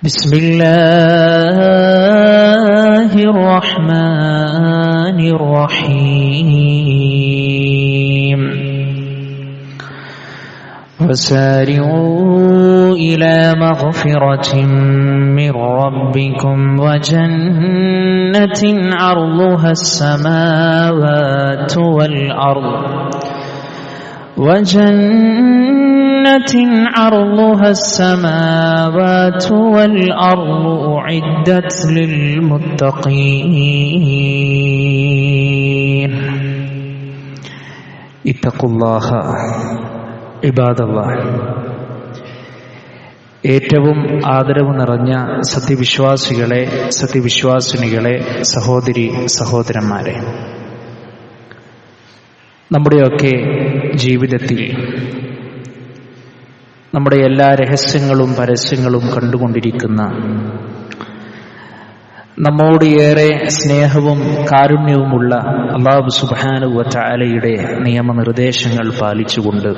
ബിസ്മില്ലാഹിർ റഹ്മാനിർ റഹീം. وسارعوا إلى مغفرة من ربكم وجنة عرضها السماوات والأرض أعدت للمتقين اتقوا الله ഇബാദല്ലാഹ്. ഏറ്റവും ആദരവ് നിറഞ്ഞ സത്യവിശ്വാസികളെ, സത്യവിശ്വാസിനികളെ, സഹോദരി സഹോദരന്മാരെ, നമ്മുടെയൊക്കെ ജീവിതത്തിൽ നമ്മുടെ എല്ലാ രഹസ്യങ്ങളും പരസ്യങ്ങളും കണ്ടുകൊണ്ടിരിക്കുന്ന, നമ്മോട് ഏറെ സ്നേഹവും കാരുണ്യവുമുള്ള അല്ലാഹു സുബ്ഹാനഹു വ തആലയുടെ നിയമനിർദ്ദേശങ്ങൾ പാലിച്ചുകൊണ്ട്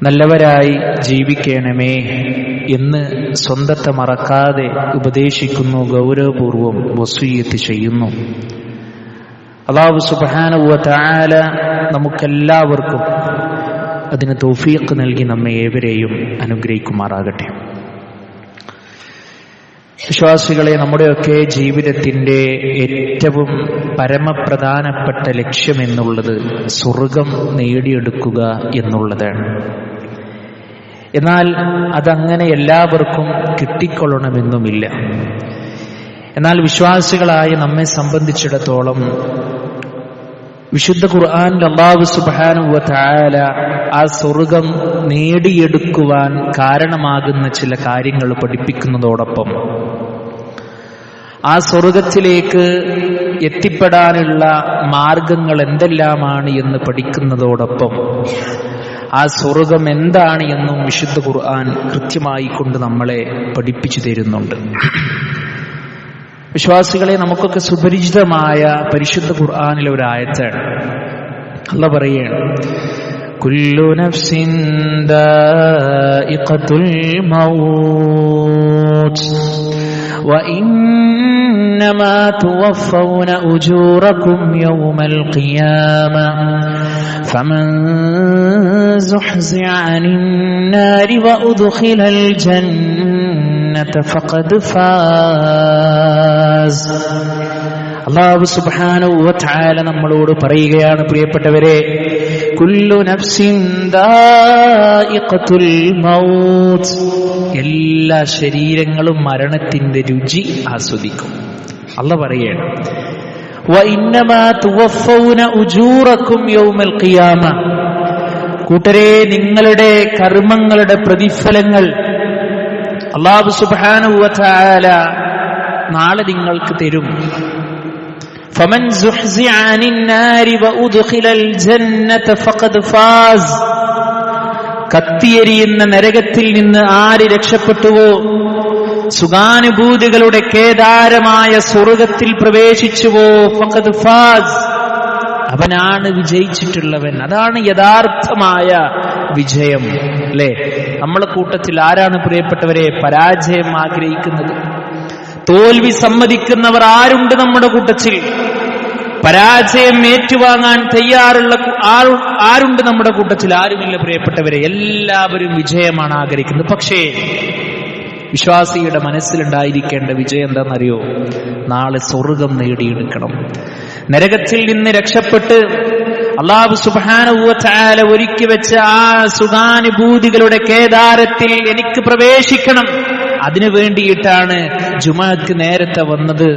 നല്ലവരായി ജീവിക്കണമേ എന്ന് സ്വന്തത്തെ മറക്കാതെ ഉപദേശിക്കുന്നു, ഗൗരവപൂർവം വസിയ്യത്ത് ചെയ്യുന്നു. അല്ലാഹു സുബ്ഹാനഹു വ തആല നമുക്കെല്ലാവർക്കും അതിന് തൗഫീഖ് നൽകി നമ്മെ ഏവരെയും അനുഗ്രഹിക്കുമാറാകട്ടെ. വിശ്വാസികളെ, നമ്മുടെയൊക്കെ ജീവിതത്തിൻ്റെ ഏറ്റവും പരമപ്രധാനപ്പെട്ട ലക്ഷ്യം എന്നുള്ളത് സ്വർഗം നേടിയെടുക്കുക എന്നുള്ളതാണ്. എന്നാൽ അതങ്ങനെ എല്ലാവർക്കും കിട്ടിക്കൊള്ളണമെന്നുമില്ല. എന്നാൽ വിശ്വാസികളായ നമ്മെ സംബന്ധിച്ചിടത്തോളം വിശുദ്ധ ഖുർആനിൽ അല്ലാഹു സുബ്ഹാനഹു വ തആല ആ സ്വർഗം നേടിയെടുക്കുവാൻ കാരണമാകുന്ന ചില കാര്യങ്ങൾ പഠിപ്പിക്കുന്നതോടൊപ്പം ആ സ്വർഗത്തിലേക്ക് എത്തിപ്പെടാനുള്ള മാർഗങ്ങൾ എന്തെല്ലാമാണ് എന്ന് പഠിക്കുന്നതോടൊപ്പം ആ സ്വർഗം എന്താണ് എന്നും വിശുദ്ധ ഖുർആൻ കൃത്യമായി കൊണ്ട് നമ്മളെ പഠിപ്പിച്ചു തരുന്നുണ്ട്. വിശ്വാസികളെ, നമുക്കൊക്കെ സുപരിചിതമായ പരിശുദ്ധ ഖുർആനിലെ ഒരു ആയത്താണ്. അല്ലാഹു പറയുകയാണ്, കുല്ലു നഫ്സിൻ ദാഇഖത്തുൽ മൗത്ത് വഇന്നമാ തുവഫൗന ഉജൂറകും യൗമൽ ഖിയാമ ഫമൻ സുഹ്സിഅ അനിൻ നാരി വഉദ്ഖിലൽ ജന്നത ഫഖദ് ഫാസ്. അല്ലാഹു സുബ്ഹാനഹു വ തആല നമ്മളോട് പറയുകയാണ്, പ്രിയപ്പെട്ടവരെ, കുല്ലു നഫ്സിൻ ദാഇഖത്തുൽ മൗത്ത്, എല്ലാ ശരീരങ്ങളും മരണത്തിന്റെ രുചി ആസ്വദിക്കും. അല്ലാഹു പറയുകയാണ്, വഇന്നമാ തുവഫൗന ഉജൂറകും യൗമൽ ഖിയാമ, കൂട്ടരെ, നിങ്ങളുടെ കർമ്മങ്ങളുടെ പ്രതിഫലങ്ങൾ അല്ലാഹു സുബ്ഹാനഹു വ തആല നാളെ നിങ്ങൾക്ക് തരും. ഫമൻ സുഹ്സിഅ അനിൻ നാരി വഉദ്ഖിലൽ ജന്നത ഫഖദ് ഫാസ്, കത്തിയെരിയുന്ന നരകത്തിൽ നിന്ന് ആര് രക്ഷപ്പെട്ടുവോ, സുഖാനുഭൂതികളുടെ കേദാരമായ സ്വർഗത്തിൽ പ്രവേശിച്ചുവോ, ഫഖദ് ഫാസ്, അവനാണ് വിജയിച്ചിട്ടുള്ളവൻ. അതാണ് യഥാർത്ഥമായ വിജയം. അല്ലേ? നമ്മളെ കൂട്ടത്തിൽ ആരാണ് പ്രിയപ്പെട്ടവരെ പരാജയം ആഗ്രഹിക്കുന്നത്? തോൽവി സമ്മതിക്കുന്നവർ ആരുണ്ട് നമ്മുടെ കൂട്ടത്തിൽ? പരാജയം ഏറ്റുവാങ്ങാൻ തയ്യാറുള്ള ആരുണ്ട് നമ്മുടെ കൂട്ടത്തിൽ? ആരുമില്ല പ്രിയപ്പെട്ടവരെ. എല്ലാവരും വിജയമാണ് ആഗ്രഹിക്കുന്നത്. പക്ഷേ വിശ്വാസിയുടെ മനസ്സിലുണ്ടായിരിക്കേണ്ട വിജയം എന്താണെന്നറിയോ? നാളെ സ്വർഗം നേടിയെടുക്കണം. നരകത്തിൽ നിന്ന് രക്ഷപ്പെട്ട് അല്ലാഹു സുബ്ഹാനഹു വ തആല ഒരുക്കി വെച്ച ആ സുഖാനുഭൂതികളുടെ കേദാരത്തിൽ എനിക്ക് പ്രവേശിക്കണം. അതിനു വേണ്ടിയിട്ടാണ് ജുമഅക്ക് നേരത്തെ വന്നത്.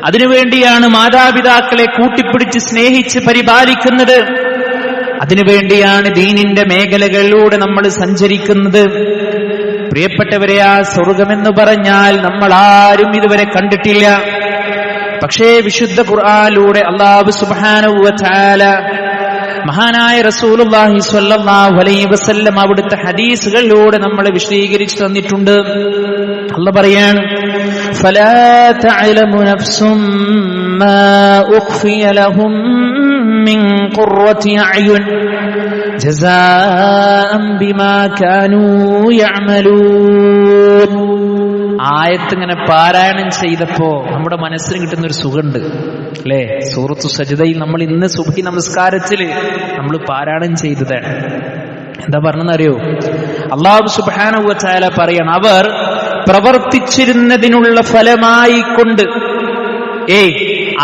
അതിനുവേണ്ടിയാണ് മാതാപിതാക്കളെ കൂട്ടിപ്പിടിച്ച് സ്നേഹിച്ച് പരിപാലിക്കുന്നത്. അതിനുവേണ്ടിയാണ് ദീനിന്റെ മേഖലകളിലൂടെ നമ്മൾ സഞ്ചരിക്കുന്നത്. പ്രിയപ്പെട്ടവരെ, ആ സ്വർഗമെന്ന് പറഞ്ഞാൽ നമ്മൾ ആരും ഇതുവരെ കണ്ടിട്ടില്ല. പക്ഷേ വിശുദ്ധ ഖുർആനിലൂടെ അല്ലാഹു സുബ്ഹാനഹു വ തആല മഹാനായ റസൂലുള്ളാഹി സ്വല്ലല്ലാഹു അലൈഹി വസല്ലം അവിടുത്തെ ഹദീസുകളിലൂടെ നമ്മളെ വിശദീകരിച്ചു തന്നിട്ടുണ്ട്. അല്ലാഹു പറയാണ്, ഫലാ തഅലമു നഫ്സും മാ ഉഖ്ഫിയ ലഹും മിൻ ഖുർറതി അയുൻ ജസാഅൻ ബിമാ കാനൂ യഅമലൂൻ. ആയത്തിങ്ങനെ പാരായണം ചെയ്തപ്പോ നമ്മുടെ മനസ്സിന് കിട്ടുന്ന ഒരു സുഖമുണ്ട് അല്ലേ? സൂറത്തു സജ്ദയിൽ നമ്മൾ ഇന്ന് സുബ്ഹി നമസ്കാരത്തില് നമ്മൾ പാരായണം ചെയ്തതാണ്. എന്താ പറഞ്ഞെന്നറിയോ? അല്ലാഹു സുബ്ഹാനഹു വ തആല പറയണം, അവർ പ്രവർത്തിച്ചിരുന്നതിനുള്ള ഫലമായി കൊണ്ട്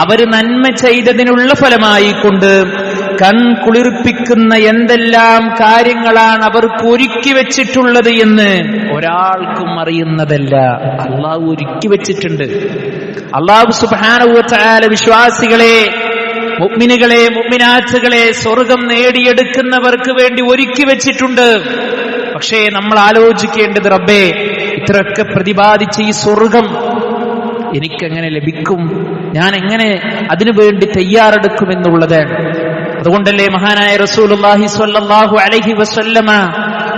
അവര് നന്മ ചെയ്തതിനുള്ള ഫലമായി കൊണ്ട് കൺകുളിർപ്പിക്കുന്ന എന്തെല്ലാം കാര്യങ്ങളാണ് അവർക്ക് ഒരുക്കി വെച്ചിട്ടുള്ളത് എന്ന് ഒരാൾക്കും അറിയുന്നതല്ല. അള്ളാഹു ഒരുക്കി വെച്ചിട്ടുണ്ട്. അള്ളാഹു സുബ്ഹാനഹു വ തആല വിശ്വാസികളെ, മുഅ്മിനുകളെ, മുഅ്മിനാത്തുകളെ സ്വർഗം നേടിയെടുക്കുന്നവർക്ക് വേണ്ടി ഒരുക്കി വെച്ചിട്ടുണ്ട്. പക്ഷേ നമ്മൾ ആലോചിക്കേണ്ടത്, റബ്ബേ, ഇത്രയൊക്കെ പ്രതിപാദിച്ച ഈ സ്വർഗം എനിക്കെങ്ങനെ ലഭിക്കും? ഞാൻ എങ്ങനെ അതിനു വേണ്ടി തയ്യാറെടുക്കുമെന്നുള്ളതാണ്. അതുകൊണ്ടല്ലേ മഹാനായ റസൂലുള്ളാഹി സ്വല്ലല്ലാഹു അലൈഹി വസല്ലമ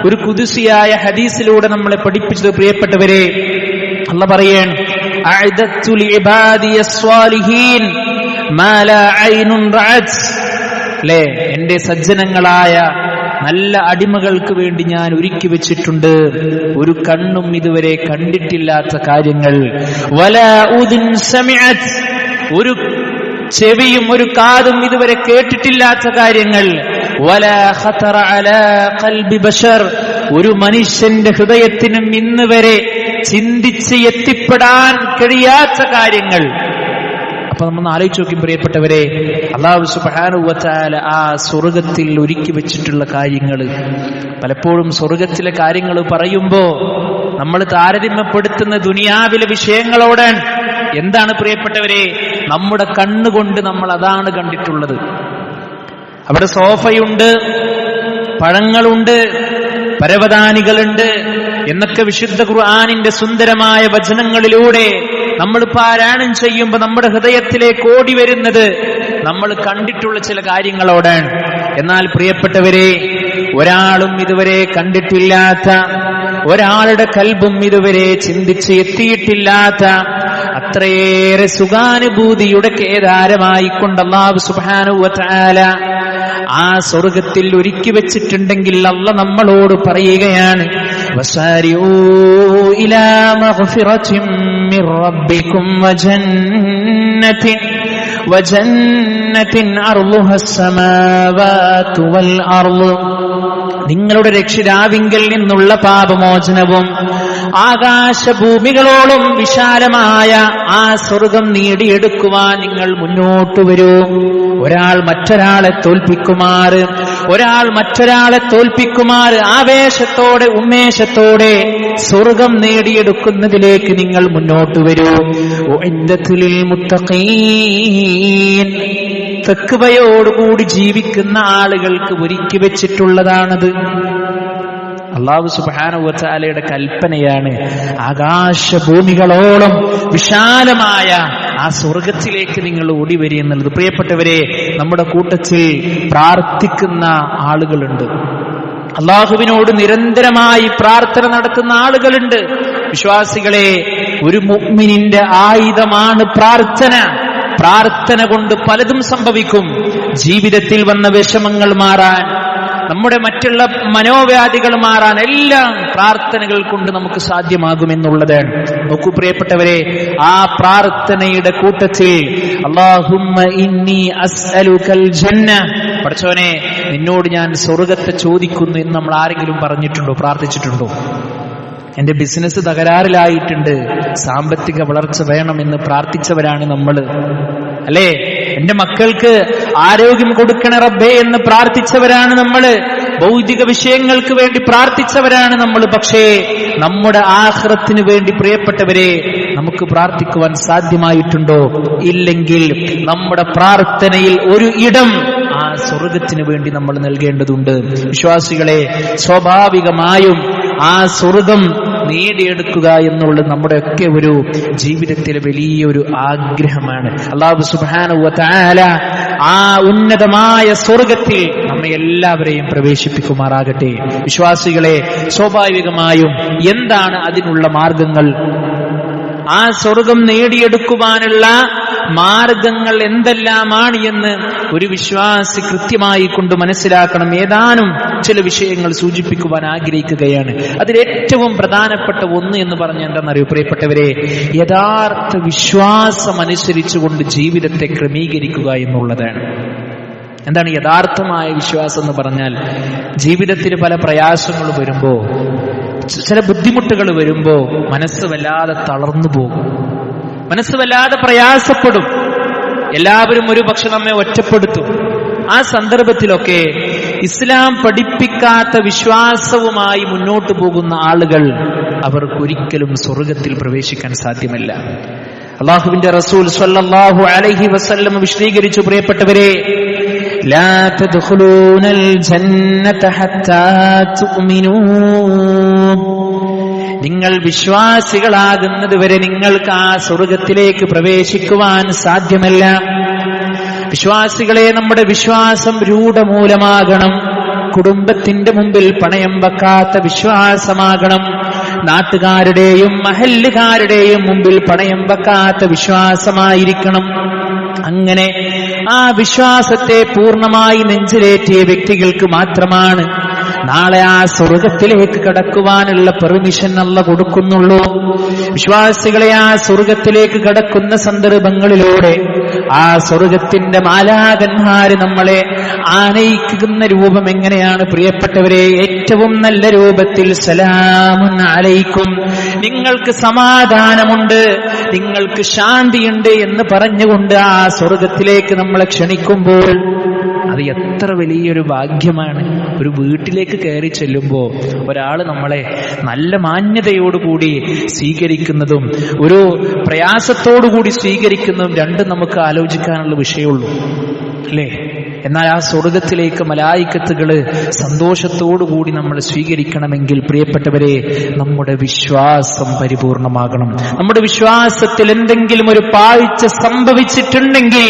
ഒരു ഖുദ്സിയായ ഹദീസിലൂടെ നമ്മളെ പഠിപ്പിച്ചത്, പ്രിയപ്പെട്ടവരെ, അല്ലാഹ് പറയാണ്, അഅദത്തു ലിഇബാദിയസ് സ്വാലിഹീൻ മാ ലാ ഐനുൻ റഅത്. അല്ലേ, എന്റെ സജ്ജനങ്ങളായ നല്ല അടിമകൾക്ക് വേണ്ടി ഞാൻ ഒരുക്കി വെച്ചിട്ടുണ്ട് ഒരു കണ്ണും ഇതുവരെ കണ്ടിട്ടില്ലാത്ത കാര്യങ്ങൾ. വലാ ഉദുൻ സമിഅത്, ഒരു ചെവിയും ഒരു കാതും ഇതുവരെ കേട്ടിട്ടില്ലാത്ത കാര്യങ്ങൾ. വലാ ഖതറ അലാ ഖൽബി ബശർ, ഒരു മനുഷ്യന്റെ ഹൃദയത്തിനും ഇന്ന് വരെ ചിന്തിച്ച് എത്തിപ്പെടാൻ കഴിയാത്ത കാര്യങ്ങൾ. അപ്പൊ നമ്മൾ ആലോചിച്ച് നോക്കും, പ്രിയപ്പെട്ടവരെ, അല്ലാഹു സുബ്ഹാനഹു വ തആല ആ സ്വർഗത്തിൽ ഒരുക്കി വെച്ചിട്ടുള്ള കാര്യങ്ങൾ. പലപ്പോഴും സ്വർഗത്തിലെ കാര്യങ്ങൾ പറയുമ്പോ നമ്മൾ താരതമ്യപ്പെടുത്തുന്ന ദുനിയാവിലെ വിഷയങ്ങളോടാണ്. എന്താണ് പ്രിയപ്പെട്ടവരെ? നമ്മുടെ കണ്ണുകൊണ്ട് നമ്മൾ അതാണ് കണ്ടിട്ടുള്ളത്. അവിടെ സോഫയുണ്ട്, പഴങ്ങളുണ്ട്, പരവതാനികളുണ്ട് എന്നൊക്കെ വിശുദ്ധ ഖുർആനിന്റെ സുന്ദരമായ വചനങ്ങളിലൂടെ നമ്മൾ പാരായണം ചെയ്യുമ്പോൾ നമ്മുടെ ഹൃദയത്തിലേക്ക് ഓടി വരുന്നത് നമ്മൾ കണ്ടിട്ടുള്ള ചില കാര്യങ്ങളോടാണ്. എന്നാൽ പ്രിയപ്പെട്ടവരെ, ഒരാളും ഇതുവരെ കണ്ടിട്ടില്ലാത്ത, ഒരാളുടെ കൽബും ഇതുവരെ ചിന്തിച്ച് എത്തിയിട്ടില്ലാത്ത അത്രയേറെ സുഖാനുഭൂതിയുടെ കേദാരമായിക്കൊണ്ട് അല്ലാഹു സുബ്ഹാനഹു വ തആല ആ സ്വർഗത്തിൽ ഒരുക്കി വെച്ചിട്ടുണ്ടെങ്കിൽ അല്ലാഹ് നമ്മളോട് പറയുകയാണ്, വസാരിഊ ഇലാ മഗ്ഫിറത്തിൻ മിർ റബ്ബിക്കും വജന്നത്തിൻ അർളുഹസ് സമാവാതു വൽ അർള്. നിങ്ങളുടെ രക്ഷിതാവിങ്കൽ നിന്നുള്ള പാപമോചനവും ആകാശഭൂമികളോളം വിശാലമായ ആ സ്വർഗം നേടിയെടുക്കുവാൻ നിങ്ങൾ മുന്നോട്ട് വരൂ. ഒരാൾ മറ്റൊരാളെ തോൽപ്പിക്കുമാറ് ആവേശത്തോടെ ഉന്മേഷത്തോടെ സ്വർഗം നേടിയെടുക്കുന്നതിലേക്ക് നിങ്ങൾ മുന്നോട്ട് വരൂ. ഉഇദ്ദത്തുൽ മുത്തഖീൻ, തഖ്വയോടുകൂടി ജീവിക്കുന്ന ആളുകൾക്ക് ഒരുക്കി വെച്ചിട്ടുള്ളതാണത്. അല്ലാഹു സുബ്ഹാനഹു വ തആലയുടെ കൽപ്പനയാണ് ആകാശഭൂമികളോളം വിശാലമായ ആ സ്വർഗത്തിലേക്ക് നിങ്ങൾ ഓടി വരിക എന്നുള്ളത്. പ്രിയപ്പെട്ടവരെ, നമ്മുടെ കൂട്ടത്തിൽ പ്രാർത്ഥിക്കുന്ന ആളുകളുണ്ട്, അല്ലാഹുവിനോട് നിരന്തരമായി പ്രാർത്ഥന നടത്തുന്ന ആളുകളുണ്ട്. വിശ്വാസികളെ, ഒരു മുഅ്മിനിന്റെ ആയുധമാണ് പ്രാർത്ഥന. പ്രാർത്ഥന കൊണ്ട് പലതും സംഭവിക്കും. ജീവിതത്തിൽ വന്ന വിഷമങ്ങൾ മാറാൻ, നമ്മുടെ മറ്റുള്ള മനോവ്യാധികൾ മാറാൻ എല്ലാം പ്രാർത്ഥനകൾ കൊണ്ട് നമുക്ക് സാധ്യമാകുമെന്നുള്ളതാണ്. നോക്കൂ പ്രിയപ്പെട്ടവരെ, ആ പ്രാർത്ഥനയുടെ കൂട്ടത്തിൽ അല്ലാഹുമ്മ ഇന്നി അസ്അലുകൽ ജന്ന, പടച്ചോനെ നിന്നോട് ഞാൻ സ്വർഗത്തെ ചോദിക്കുന്നു എന്ന് നമ്മൾ ആരെങ്കിലും പറഞ്ഞിട്ടുണ്ടോ, പ്രാർത്ഥിച്ചിട്ടുണ്ടോ? എന്റെ ബിസിനസ് തകരാറിലായിട്ടുണ്ട്, സാമ്പത്തിക വളർച്ച വേണമെന്ന് പ്രാർത്ഥിച്ചവരാണ് നമ്മൾ, അല്ലേ? എന്റെ മക്കൾക്ക് ആരോഗ്യം കൊടുക്കണ റബ്ബേ എന്ന് പ്രാർത്ഥിച്ചവരാണ് നമ്മള്. ഭൗതിക വിഷയങ്ങൾക്ക് വേണ്ടി പ്രാർത്ഥിച്ചവരാണ് നമ്മൾ. പക്ഷേ നമ്മുടെ ആഖിറത്തിന് വേണ്ടി പ്രിയപ്പെട്ടവരെ നമുക്ക് പ്രാർത്ഥിക്കുവാൻ സാധ്യമായിട്ടുണ്ടോ? ഇല്ലെങ്കിൽ നമ്മുടെ പ്രാർത്ഥനയിൽ ഒരു ഇടം ആ സ്വർഗത്തിന് വേണ്ടി നമ്മൾ നൽകേണ്ടതുണ്ട്. വിശ്വാസികളെ, സ്വാഭാവികമായും ആ സ്വർഗം നേടിയെടുക്കുക എന്നുള്ളത് നമ്മുടെയൊക്കെ ഒരു ജീവിതത്തിലെ വലിയൊരു ആഗ്രഹമാണ്. അല്ലാഹു സുബ്ഹാനഹു വ തആല ആ ഉന്നതമായ സ്വർഗത്തിൽ നമ്മെ എല്ലാവരെയും പ്രവേശിപ്പിക്കുമാറാകട്ടെ. വിശ്വാസികളെ, സ്വാഭാവികമായും എന്താണ് അതിനുള്ള മാർഗങ്ങൾ? ആ സ്വർഗം നേടിയെടുക്കുവാനുള്ള മാർഗങ്ങൾ എന്തെല്ലാമാണ് എന്ന് ഒരു വിശ്വാസി കൃത്യമായി കൊണ്ട് മനസ്സിലാക്കണം. ഏതാനും ചില വിഷയങ്ങൾ സൂചിപ്പിക്കുവാൻ ആഗ്രഹിക്കുകയാണ്. അതിലേറ്റവും പ്രധാനപ്പെട്ട ഒന്ന് എന്ന് പറഞ്ഞാൽ എന്താണെന്നറിയോ പ്രിയപ്പെട്ടവരെ? യഥാർത്ഥ വിശ്വാസം അനുസരിച്ചുകൊണ്ട് ജീവിതത്തെ ക്രമീകരിക്കുക എന്നുള്ളതാണ്. എന്താണ് യഥാർത്ഥമായ വിശ്വാസം എന്ന് പറഞ്ഞാൽ? ജീവിതത്തിൽ പല പ്രയാസങ്ങൾ വരുമ്പോ, ചില ബുദ്ധിമുട്ടുകൾ വരുമ്പോ മനസ്സ് വല്ലാതെ തളർന്നു പോകും, മനസ്സ് വല്ലാതെ പ്രയാസപ്പെടും, എല്ലാവരും ഒരു പക്ഷെ നമ്മെ ഒറ്റപ്പെടുത്തും. ആ സന്ദർഭത്തിലൊക്കെ ഇസ്ലാം പഠിപ്പിക്കാത്ത വിശ്വാസവുമായി മുന്നോട്ട് പോകുന്ന ആളുകൾ അവർക്കൊരിക്കലും സ്വർഗത്തിൽ പ്രവേശിക്കാൻ സാധ്യമല്ല. അല്ലാഹുവിന്റെ റസൂൽ സ്വല്ലല്ലാഹു അലൈഹി വസല്ലം വിശദീകരിച്ചു, പ്രിയപ്പെട്ടവരെ, ലാ തദ്ഖുലൂനൽ ജന്നത ഹത്താ തുഅ്മിനൂ, നിങ്ങൾ വിശ്വാസികളാകുന്നത് വരെ നിങ്ങൾക്ക് ആ സ്വർഗത്തിലേക്ക് പ്രവേശിക്കുവാൻ സാധ്യമല്ല. വിശ്വാസികളെ, നമ്മുടെ വിശ്വാസം രൂഢമൂലമാകണം. കുടുംബത്തിന്റെ മുമ്പിൽ പണയം വെക്കാത്ത വിശ്വാസമാകണം. നാട്ടുകാരുടെയും മഹല്ലുകാരുടെയും മുമ്പിൽ പണയം വെക്കാത്ത വിശ്വാസമായിരിക്കണം. അങ്ങനെ ആ വിശ്വാസത്തെ പൂർണ്ണമായി നെഞ്ചിലേറ്റിയ വ്യക്തികൾക്ക് മാത്രമാണ് നാളെ ആ സ്വർഗത്തിലേക്ക് കടക്കുവാനുള്ള പെർമിഷൻ അല്ലാഹു കൊടുക്കുന്നുള്ളൂ. വിശ്വാസികളെ ആ സ്വർഗത്തിലേക്ക് കടക്കുന്ന സന്ദർഭങ്ങളിലൂടെ ആ സ്വർഗത്തിന്റെ മാലാകന്മാര് നമ്മളെ ആനയിക്കുന്ന രൂപം എങ്ങനെയാണ് പ്രിയപ്പെട്ടവരെ? ഏറ്റവും നല്ല രൂപത്തിൽ സലാമുൻ അലൈക്കും, നിങ്ങൾക്ക് സമാധാനമുണ്ട്, നിങ്ങൾക്ക് ശാന്തിയുണ്ട് എന്ന് പറഞ്ഞുകൊണ്ട് ആ സ്വർഗത്തിലേക്ക് നമ്മളെ ക്ഷണിക്കുമ്പോൾ അത് എത്ര വലിയൊരു ഭാഗ്യമാണ്. ഒരു വീട്ടിലേക്ക് കയറി ചെല്ലുമ്പോൾ ഒരാൾ നമ്മളെ നല്ല മാന്യതയോടുകൂടി സ്വീകരിക്കുന്നതും ഒരു പ്രയാസത്തോടുകൂടി സ്വീകരിക്കുന്നതും രണ്ടും നമുക്ക് ആലോചിക്കാനുള്ള വിഷയമുള്ളൂ, അല്ലേ? എന്നാൽ ആ സ്വർഗത്തിലേക്ക് മലായിക്കത്തുകള് സന്തോഷത്തോടുകൂടി നമ്മൾ സ്വീകരിക്കണമെങ്കിൽ പ്രിയപ്പെട്ടവരെ, നമ്മുടെ വിശ്വാസം പരിപൂർണമാകണം. നമ്മുടെ വിശ്വാസത്തിൽ എന്തെങ്കിലും ഒരു പാഴ്ച സംഭവിച്ചിട്ടുണ്ടെങ്കിൽ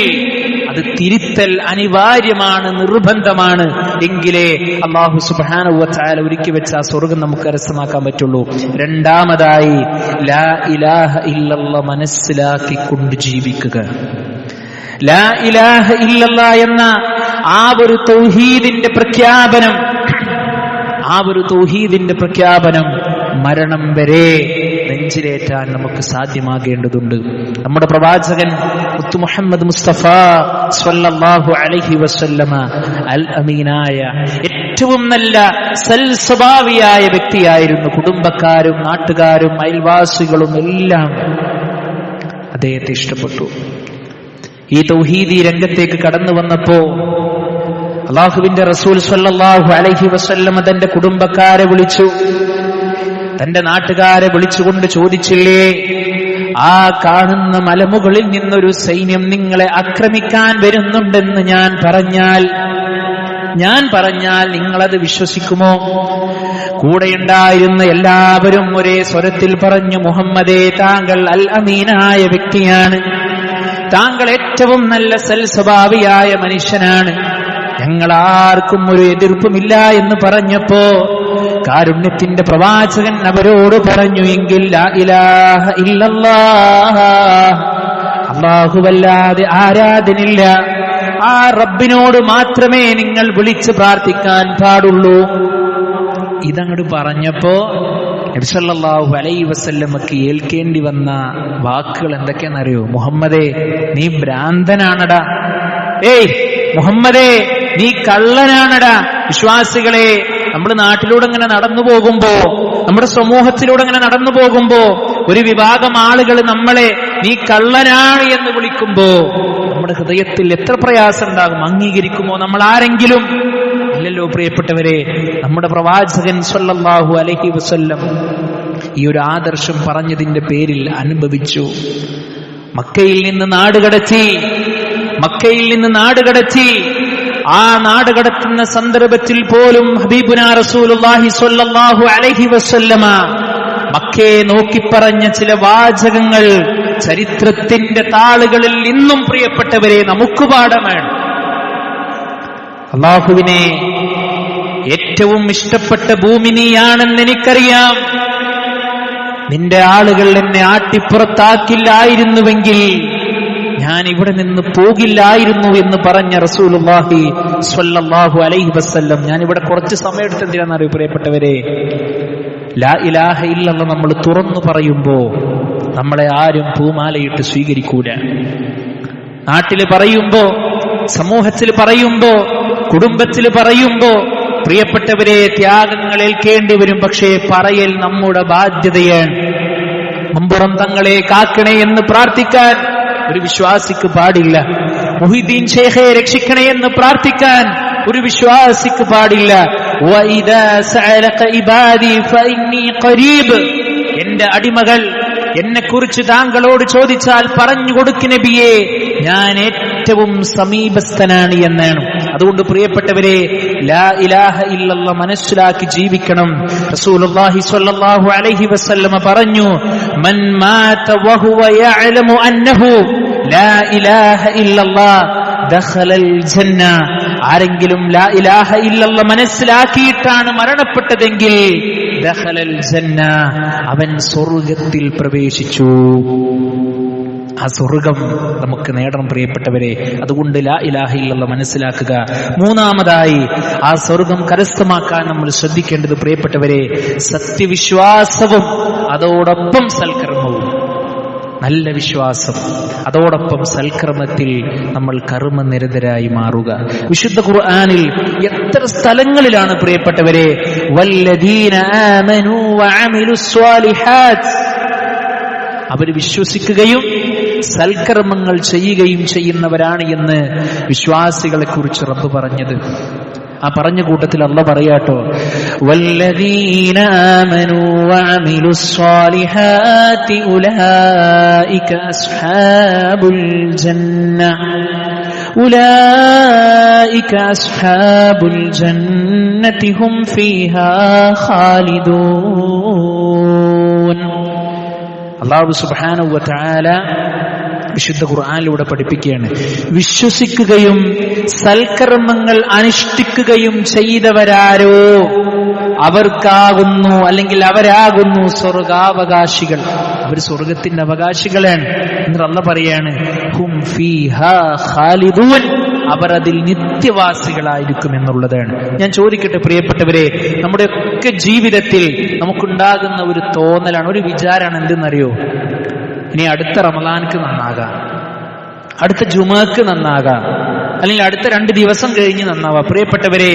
അത് തിരുത്തൽ അനിവാര്യമാണ്, നിർബന്ധമാണ്. എങ്കിലേ അല്ലാഹു സുബ്ഹാനഹു വ തആല ഒരുക്കി വെച്ച ആ സ്വർഗം നമുക്ക് കരസ്ഥമാക്കാൻ പറ്റുള്ളൂ. രണ്ടാമതായി, ലാ ഇലാഹ ഇല്ലല്ലാഹ് മനസ്സിലാക്കിക്കൊണ്ട് ജീവിക്കുക. ലാ ഇലാഹ ഇല്ലല്ലാഹ് എന്ന ആ ഒരു തൗഹീദിന്റെ പ്രഖ്യാപനം, ആ ഒരു തൗഹീദിന്റെ പ്രഖ്യാപനം മരണം വരെ നെഞ്ചിലേറ്റാൻ നമുക്ക് സാധ്യമാകേണ്ടതുണ്ട്. നമ്മുടെ പ്രവാചകൻ മുത്തു മുഹമ്മദ് മുസ്തഫ സ്വല്ലല്ലാഹു അലൈഹി വസല്ലമ അൽ അമീനായ ഏറ്റവും നല്ല സൽസ്വഭാവിയായ വ്യക്തിയായിരുന്നു. കുടുംബക്കാരും നാട്ടുകാരും അയൽവാസികളും എല്ലാം അദ്ദേഹത്തെ ഇഷ്ടപ്പെട്ടു. ഈ തൗഹീദി രംഗത്തേക്ക് കടന്നു വന്നപ്പോ അല്ലാഹുവിന്റെ റസൂൽ സ്വല്ലല്ലാഹു അലൈഹി വസല്ലം തന്റെ കുടുംബക്കാരെ വിളിച്ചു, തന്റെ നാട്ടുകാരെ വിളിച്ചുകൊണ്ട് ചോദിച്ചില്ലേ, ആ കാണുന്ന മലമുകളിൽ നിന്നൊരു സൈന്യം നിങ്ങളെ ആക്രമിക്കാൻ വരുന്നുണ്ടെന്ന് ഞാൻ പറഞ്ഞാൽ നിങ്ങളത് വിശ്വസിക്കുമോ? കൂടെയുണ്ടായിരുന്ന എല്ലാവരും ഒരേ സ്വരത്തിൽ പറഞ്ഞു, മുഹമ്മദേ, താങ്കൾ അൽ അമീനായ വ്യക്തിയാണ്, താങ്കൾ ഏറ്റവും നല്ല സൽസ്വഭാവിയായ മനുഷ്യനാണ്, ഞങ്ങളാർക്കും ഒരു എതിർപ്പുമില്ല എന്ന് പറഞ്ഞപ്പോ കാരുണ്യത്തിന്റെ പ്രവാചകൻ അവരോട് പറഞ്ഞു, എങ്കിൽ ലാ ഇലാഹ ഇല്ലല്ലാഹ്, അല്ലാഹുവല്ലാതെ ആരാധനില്ല, ആ റബ്ബിനോട് മാത്രമേ നിങ്ങൾ വിളിച്ച് പ്രാർത്ഥിക്കാൻ പാടുള്ളൂ. ഇതങ്ങോട്ട് പറഞ്ഞപ്പോ നബി സല്ലല്ലാഹു അലൈഹി വസല്ലമക്ക് ഏൽക്കേണ്ടി വന്ന വാക്കുകൾ എന്തൊക്കെയാണെന്നറിയോ? മുഹമ്മദേ, നീ ഭ്രാന്തനാണടാ, ഏയ് മുഹമ്മദേ, നീ കള്ളനാണടാ. വിശ്വാസികളെ, നമ്മൾ നാട്ടിലൂടെ ഇങ്ങനെ നടന്നു പോകുമ്പോ, നമ്മുടെ സമൂഹത്തിലൂടെ ഇങ്ങനെ നടന്നു പോകുമ്പോ ഒരു വിഭാഗം ആളുകൾ നമ്മളെ നീ കള്ളനാണ് എന്ന് വിളിക്കുമ്പോ നമ്മുടെ ഹൃദയത്തിൽ എത്ര പ്രയാസം ഉണ്ടാകും? അംഗീകരിക്കുമോ നമ്മൾ ആരെങ്കിലും? ഇല്ലല്ലോ പ്രിയപ്പെട്ടവരെ. നമ്മുടെ പ്രവാചകൻ സ്വല്ലല്ലാഹു അലൈഹി വസല്ലം ഈ ഒരു ആദർശം പറഞ്ഞതിന്റെ പേരിൽ അനുഭവിച്ചു. മക്കയിൽ നിന്ന് നാടുകടത്തി ആ നാടുകടത്തുന്ന സന്ദർഭത്തിൽ പോലും ഹബീബുനാ റസൂലുള്ളാഹി സ്വല്ലല്ലാഹു അലൈഹി വസല്ലമ മക്കയെ നോക്കിപ്പറഞ്ഞ ചില വാചകങ്ങൾ ചരിത്രത്തിന്റെ താളുകളിൽ ഇന്നും പ്രിയപ്പെട്ടവരെ നമുക്ക് പാഠമാണ്. അല്ലാഹുവിനെ ഏറ്റവും ഇഷ്ടപ്പെട്ട ഭൂമി നീയാണെന്ന് എനിക്കറിയാം, നിന്റെ ആളുകൾ എന്നെ ആട്ടിപ്പുറത്താക്കില്ലായിരുന്നുവെങ്കിൽ ഞാൻ ഇവിടെ നിന്ന് പോകില്ലായിരുന്നു എന്ന് പറഞ്ഞ റസൂലുള്ളാഹി സ്വല്ലല്ലാഹു അലൈഹി വസല്ലം. ഞാൻ ഇവിടെ കുറച്ച് സമയം എടുത്തെന്തിനാണെന്നറിയോ പ്രിയപ്പെട്ടവരെ? ലാ ഇലാഹ ഇല്ലല്ലാഹ് നമ്മൾ തുറന്നു പറയുമ്പോ നമ്മളെ ആരും പൂമാലയിട്ട് സ്വീകരിക്കൂല. നാട്ടില് പറയുമ്പോ, സമൂഹത്തിൽ പറയുമ്പോ, കുടുംബത്തിൽ പറയുമ്പോ പ്രിയപ്പെട്ടവരെ ത്യാഗങ്ങൾ ഏൽക്കേണ്ടി വരും. പക്ഷേ പറയൽ നമ്മുടെ ബാധ്യതയാണ്. മമ്പുറം തങ്ങളെ കാക്കണേ എന്ന് പ്രാർത്ഥിക്കാൻ ഒരു വിശ്വാസിക്ക് പാടില്ല. മുഹീദ്ദീൻ ശൈഖെ രക്ഷിക്കണേ എന്ന് പ്രാർത്ഥിക്കാൻ ഒരു വിശ്വാസിക്ക് പാടില്ല. വഇദാ സഅലക ഇബാദി ഫഇന്നി ഖരീബ്, എന്റെ അടിമകൾ എന്നെക്കുറിച്ച് താങ്കളോട് ചോദിച്ചാൽ പറഞ്ഞു കൊടുക്ക് നബിയേ, ഞാൻ ഏറ്റവും സമീപസ്ഥനാണ് എന്നാണ്. അതുകൊണ്ട് പ്രിയപ്പെട്ടവരെ ലാ ഇലാഹ ഇല്ലല്ലാഹ് മനസ്സിലാക്കി ജീവിക്കണം. റസൂലുള്ളാഹി സ്വല്ലല്ലാഹു അലൈഹി വസല്ലമ പറഞ്ഞു, മൻ മാത വഹുവ യഅലമു അന്നഹു ലാ ഇലാഹ ഇല്ലല്ലാഹ് ദഖലൽ ജന്ന. ആരെങ്കിലും ലാ ഇലാഹ ഇല്ലല്ലാഹ് മനസ്സിലാക്കിയിട്ടാണ് മരണപ്പെട്ടതെങ്കിൽ ദഖലൽ ജന്ന, അവൻ സ്വർഗ്ഗത്തിൽ പ്രവേശിച്ചു. ആ സ്വർഗം നമുക്ക് നേടണം പ്രിയപ്പെട്ടവരെ. അതുകൊണ്ട് ലാ ഇലാഹ ഇല്ലല്ലാഹ് മനസ്സിലാക്കുക. മൂന്നാമതായി ആ സ്വർഗം കരസ്ഥമാക്കാൻ നമ്മൾ ശ്രദ്ധിക്കേണ്ടത് പ്രിയപ്പെട്ടവരെ സത്യവിശ്വാസവും അതോടൊപ്പം സൽക്കർമ്മവും. നല്ല വിശ്വാസം അതോടൊപ്പം സൽക്കർമ്മത്തിൽ നമ്മൾ കർമ്മനിരതരായി മാറുക. വിശുദ്ധ ഖുർആനിൽ എത്ര സ്ഥലങ്ങളിലാണ് പ്രിയപ്പെട്ടവരെ വല്ലദീന ആമനൂ വഅമിലുസ് സ്വാലിഹാത്ത്, അവർ വിശ്വസിക്കുകയും സൽക്കർമ്മങ്ങൾ ചെയ്യുകയും ചെയ്യുന്നവരാണ് എന്ന് വിശ്വാസികളെ കുറിച്ച് റബ്ബ് പറഞ്ഞത്. ആ പറഞ്ഞ കൂട്ടത്തിൽ അല്ലാഹ് പറയാട്ടോ, വല്ലദീന ആമനൂ വഅമിലുസ് സ്വാലിഹാത്തി ഉലൈക അസ്ഹാബുൽ ജന്ന ഉലൈക അസ്ഹാബുൽ ജന്നതി ഹും ഫീഹാ ഖാലിദൂൻ. അല്ലാഹു സുബ്ഹാനഹു വ തആല വിശുദ്ധ ഖുർആനിലൂടെ പഠിപ്പിക്കുകയാണ്, വിശ്വസിക്കുകയും സൽക്കർമ്മങ്ങൾ അനുഷ്ഠിക്കുകയും ചെയ്തവരാരോ അവർക്കാകുന്നു അല്ലെങ്കിൽ അവരാകുന്നു സ്വർഗാവകാശികൾ. അവർ സ്വർഗത്തിന്റെ അവകാശികളാണ്. എന്നിട്ട് അല്ലാഹ് പറയാണ് ഹും ഫീഹാ ഖാലിദൂൻ, അവർ അതിൽ നിത്യവാസികളായിരിക്കും എന്നുള്ളതാണ്. ഞാൻ ചോദിക്കട്ടെ പ്രിയപ്പെട്ടവരെ, നമ്മുടെയൊക്കെ ജീവിതത്തിൽ നമുക്കുണ്ടാകുന്ന ഒരു തോന്നലാണ്, ഒരു വിചാരമാണ് എന്തെന്നറിയോ? ഇനി അടുത്ത റമളാൻക്ക് നന്നാകാം, അടുത്ത ജുമഅക്ക് നന്നാകാം, അല്ലെങ്കിൽ അടുത്ത 2 ദിവസം കഴിഞ്ഞ് നന്നാവാം. പ്രിയപ്പെട്ടവരെ,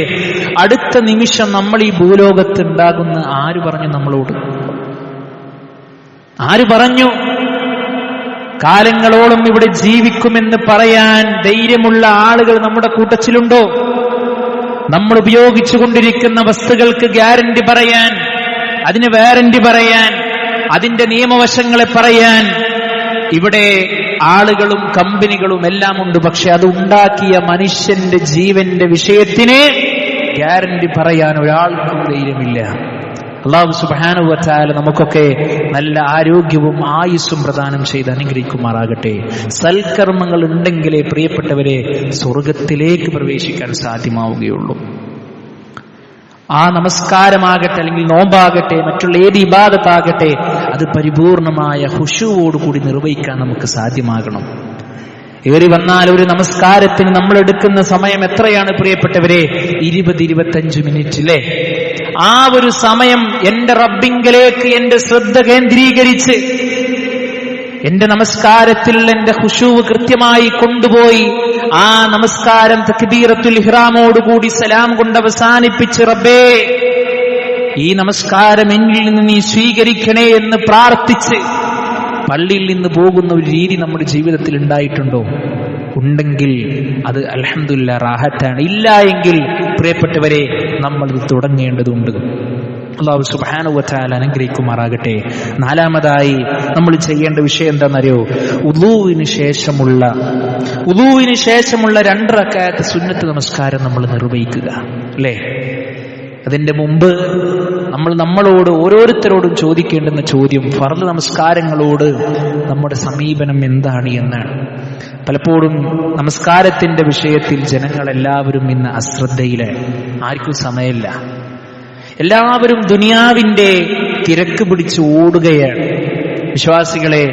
അടുത്ത നിമിഷം നമ്മൾ ഈ ഭൂലോകത്ത് ഉണ്ടാകുന്ന ആര് പറഞ്ഞു നമ്മളോട്? ആര് പറഞ്ഞു? കാലങ്ങളോളം ഇവിടെ ജീവിക്കുമെന്ന് പറയാൻ ധൈര്യമുള്ള ആളുകൾ നമ്മുടെ കൂട്ടത്തിലുണ്ടോ? നമ്മൾ ഉപയോഗിച്ചുകൊണ്ടിരിക്കുന്ന വസ്തുക്കൾക്ക് ഗ്യാരണ്ടി പറയാൻ, അതിന് വാറന്റി പറയാൻ, അതിന്റെ നിയമവശങ്ങളെ പറയാൻ ഇവിടെ ആളുകളും കമ്പനികളും എല്ലാം ഉണ്ട്. പക്ഷെ അത് ഉണ്ടാക്കിയ മനുഷ്യന്റെ ജീവന്റെ വിഷയത്തിന് ഗ്യാരണ്ടി പറയാൻ ഒരാൾക്കും ധൈര്യമില്ല. അല്ലാഹു സുബ്ഹാനഹു വ തആല നമുക്കൊക്കെ നല്ല ആരോഗ്യവും ആയുസ്സും പ്രദാനം ചെയ്ത് അനുഗ്രഹിക്കുമാറാകട്ടെ. സൽക്കർമ്മങ്ങൾ ഉണ്ടെങ്കിലേ പ്രിയപ്പെട്ടവരെ സ്വർഗത്തിലേക്ക് പ്രവേശിക്കാൻ സാധ്യമാവുകയുള്ളൂ. ആ നമസ്കാരമാകട്ടെ, അല്ലെങ്കിൽ നോമ്പാകട്ടെ, മറ്റുള്ള ഏത് ഇബാദത്താകട്ടെ, അത് പരിപൂർണമായ ഖുശൂവോടുകൂടി നിർവഹിക്കാൻ നമുക്ക് സാധ്യമാകണം. ഏറി വന്നാൽ ഒരു നമസ്കാരത്തിന് നമ്മൾ എടുക്കുന്ന സമയം എത്രയാണ് പ്രിയപ്പെട്ടവരെ? 20-25 മിനിറ്റ് അല്ലേ? ആ ഒരു സമയം എന്റെ റബ്ബിങ്കലേക്ക് എന്റെ ശ്രദ്ധ കേന്ദ്രീകരിച്ച് എന്റെ നമസ്കാരത്തിൽ എന്റെ ഖുശൂവ് കൃത്യമായി കൊണ്ടുപോയി ആ നമസ്കാരം തക്ബീറത്തുൽ ഇഹ്റാമോടുകൂടി സലാം കൊണ്ട് അവസാനിപ്പിച്ച്, റബ്ബേ ഈ നമസ്കാരം എന്നിൽ നിന്ന് നീ സ്വീകരിക്കണേ എന്ന് പ്രാർത്ഥിച്ച് പള്ളിയിൽ നിന്ന് പോകുന്ന ഒരു രീതി നമ്മുടെ ജീവിതത്തിൽ ഉണ്ടായിട്ടുണ്ടോ? ഉണ്ടെങ്കിൽ അത് അൽഹംദുലില്ലാഹ് റാഹത്താണ്. ഇല്ല എങ്കിൽ പ്രിയപ്പെട്ടവരെ നമ്മൾ ഇത് തുടങ്ങേണ്ടതുണ്ട്. അല്ലാഹു സുബ്ഹാനഹു വ തആല അനുഗ്രഹിക്കുമാറാകട്ടെ. നാലാമതായി നമ്മൾ ചെയ്യേണ്ട വിഷയം എന്താണെന്നറിയോ? ഉളൂവിന് ശേഷമുള്ള 2 റക്അത്ത് സുന്നത്ത് നമസ്കാരം നമ്മൾ നിർവഹിക്കുക അല്ലേ? അതിന്റെ മുമ്പ് നമ്മളോട് ഓരോരുത്തരോടും ചോദിക്കേണ്ടുന്ന ചോദ്യം, ഫർള് നമസ്കാരങ്ങളോട് നമ്മുടെ സമീപനം എന്താണ് എന്നാണ്. പലപ്പോഴും നമസ്കാരത്തിന്റെ വിഷയത്തിൽ ജനങ്ങളെല്ലാവരും ഇന്ന് അശ്രദ്ധയിലാണ്. ആർക്കും സമയമില്ല. എല്ലാവരും ദുനിയാവിന്റെ തിരക്ക് പിടിച്ച് ഓടുകയാണ്. വിശ്വാസികളെ,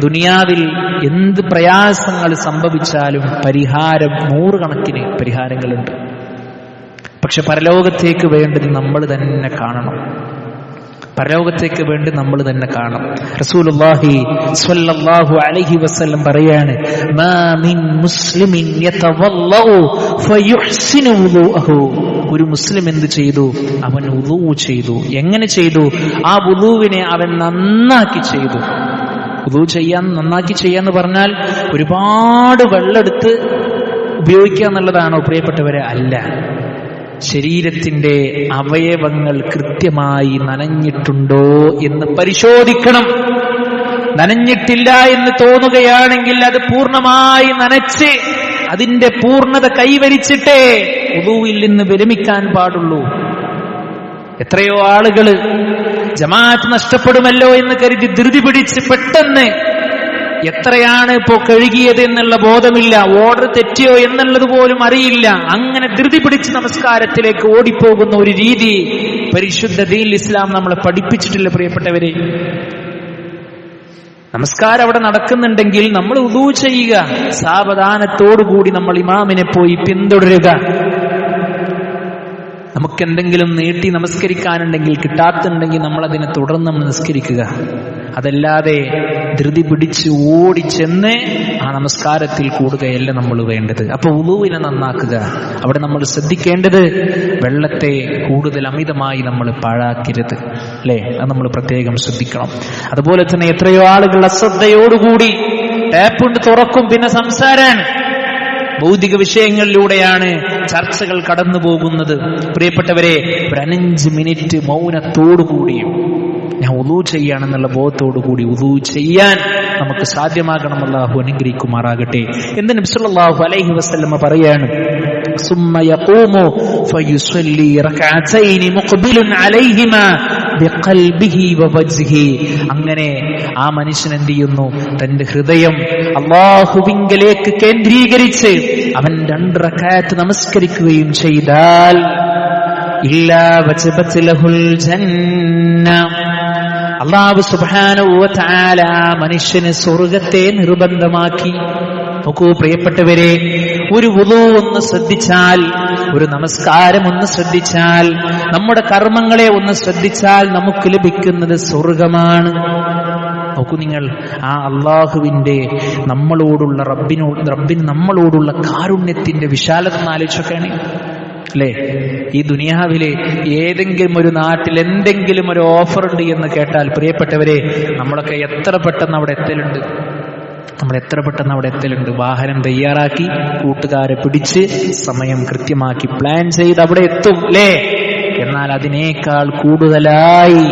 ദുനിയാവിൽ എന്ത് പ്രയാസങ്ങൾ സംഭവിച്ചാലും പരിഹാരം, 100 കണക്കിന് പരിഹാരങ്ങളുണ്ട്. പക്ഷെ പരലോകത്തേക്ക് വേണ്ടത് നമ്മൾ തന്നെ കാണണം. പരലോകത്തേക്ക് വേണ്ടി നമ്മൾ തന്നെ കാണണം. റസൂലുള്ളാഹി സ്വല്ലല്ലാഹു അലൈഹി വസല്ലം പറയാണ്, മാ മിൻ മുസ്ലിമിൻ യതവല്ലഉ ഫയുഹ്സിനു വുദൂഅഹു. ഒരു മുസ്ലിം എന്ത് ചെയ്തു? അവൻ വുദൂ ചെയ്തു. എങ്ങനെ ചെയ്തു? ആ വുദൂവിനെ അവൻ നന്നാക്കി ചെയ്തു. വുദൂ ചെയ്യാൻ, നന്നാക്കി ചെയ്യാന്ന് പറഞ്ഞാൽ ഒരുപാട് വെള്ളമെടുത്ത് ഉപയോഗിക്കുക എന്നുള്ളതാണോ പ്രിയപ്പെട്ടവരെ? അല്ല. ശരീരത്തിന്റെ അവയവങ്ങൾ കൃത്യമായി നനഞ്ഞിട്ടുണ്ടോ എന്ന് പരിശോധിക്കണം. നനഞ്ഞിട്ടില്ല എന്ന് തോന്നുകയാണെങ്കിൽ അത് പൂർണ്ണമായി നനച്ച് അതിന്റെ പൂർണ്ണത കൈവരിച്ചിട്ടേ വുദൂയിൽ നിന്ന് വിരമിക്കാൻ പാടുള്ളൂ. എത്രയോ ആളുകൾ ജമാഅത്ത് നഷ്ടപ്പെടുമല്ലോ എന്ന് കരുതി ധൃതി പിടിച്ച് പെട്ടെന്ന് എത്രയാണ് ഇപ്പോ കഴുകിയത് എന്നുള്ള ബോധമില്ല, ഓർഡർ തെറ്റിയോ എന്നുള്ളത് പോലും അറിയില്ല, അങ്ങനെ ധൃതി പിടിച്ച് നമസ്കാരത്തിലേക്ക് ഓടിപ്പോകുന്ന ഒരു രീതി പരിശുദ്ധ ദീനുൽ ഇസ്ലാം നമ്മളെ പഠിപ്പിച്ചിട്ടില്ല പ്രിയപ്പെട്ടവരെ. നമസ്കാരം അവിടെ നടക്കുന്നുണ്ടെങ്കിൽ നമ്മൾ വുദൂ ചെയ്യുക, സാവധാനത്തോടുകൂടി നമ്മൾ ഇമാമിനെ പോയി പിന്തുടരുക. നമുക്കെന്തെങ്കിലും നീട്ടി നമസ്കരിക്കാനുണ്ടെങ്കിൽ, കിട്ടാത്തുണ്ടെങ്കിൽ നമ്മൾ അതിനെ തുടർന്ന് നമസ്കരിക്കുക. അതല്ലാതെ ധൃതി പിടിച്ച് ഓടിച്ചെന്ന് ആ നമസ്കാരത്തിൽ കൂടുകയല്ല നമ്മൾ വേണ്ടത്. അപ്പൊ വുദൂവിനെ നന്നാക്കുക. അവിടെ നമ്മൾ ശ്രദ്ധിക്കേണ്ടത് വെള്ളത്തെ കൂടുതൽ അമിതമായി നമ്മൾ പാഴാക്കരുത്, അല്ലേ? അത് നമ്മൾ പ്രത്യേകം ശ്രദ്ധിക്കണം. അതുപോലെ തന്നെ എത്രയോ ആളുകൾ അശ്രദ്ധയോടുകൂടി ടാപ്പ് കൊണ്ട് തുറക്കും, പിന്നെ സംസാരാണ്. ഭൗതിക വിഷയങ്ങളിലൂടെയാണ് ചർച്ചകൾ കടന്നു പോകുന്നത്. പ്രിയപ്പെട്ടവരെ, ഒരു 5 മിനിറ്റ് മൗനത്തോടുകൂടിയും ഞാൻ വുദൂ ചെയ്യാണെന്നുള്ള ബോധത്തോടുകൂടി വുദൂ ചെയ്യാൻ നമുക്ക് സാധ്യമാകണം. അല്ലാഹു അനുഗ്രഹിക്കുമാറാകട്ടെ. എന്ന് നബി സല്ലല്ലാഹു അലൈഹി വസല്ലം പറയാണ്, സുമ്മ യഖൂമു ഫയുസല്ലി റക്അതൈനി മുഖ്ബിലുൻ അലൈഹിമാ ബിഖൽബിഹി വവജ്ഹിഹി. അങ്ങനെ ആ മനുഷ്യൻ എന്ത് ചെയ്യുന്നു? തന്റെ ഹൃദയം അല്ലാഹുവിങ്കലേക്ക് കേന്ദ്രീകരിച്ച് അവൻ 2 റക്അത്ത് നമസ്കരിക്കുകയും ചെയ്താൽ ഇല്ലാ വജബത് ലഹുൽ ജന്ന, അല്ലാഹു സുബ്ഹാനഹു വ തആല മനുഷ്യന് സ്വർഗ്ഗത്തെ നിർബന്ധമാക്കി. നോക്കൂ പ്രിയപ്പെട്ടവരെ, ഒരു വുദൂ ഒന്ന് ശ്രദ്ധിച്ചാൽ, ഒരു നമസ്കാരം ഒന്ന് ശ്രദ്ധിച്ചാൽ, നമ്മുടെ കർമ്മങ്ങളെ ഒന്ന് ശ്രദ്ധിച്ചാൽ നമുക്ക് ലഭിക്കുന്നത് സ്വർഗമാണ്. നോക്കൂ നിങ്ങൾ, ആ അള്ളാഹുവിന്റെ നമ്മളോടുള്ള റബ്ബിന് നമ്മളോടുള്ള കാരുണ്യത്തിന്റെ വിശാലത ആലോചിച്ചൊക്കെയാണ്, അല്ലേ? ഈ ദുനിയാവിലെ ഏതെങ്കിലും ഒരു നാട്ടിൽ എന്തെങ്കിലും ഒരു ഓഫർ ഉണ്ട് എന്ന് കേട്ടാൽ പ്രിയപ്പെട്ടവരെ, നമ്മളൊക്കെ എത്ര പെട്ടെന്ന് അവിടെ എത്തലുണ്ട്. വാഹനം തയ്യാറാക്കി, കൂട്ടുകാരെ പിടിച്ച്, സമയം കൃത്യമാക്കി പ്ലാൻ ചെയ്ത് അവിടെ എത്തും, അല്ലേ? എന്നാൽ അതിനേക്കാൾ കൂടുതലായി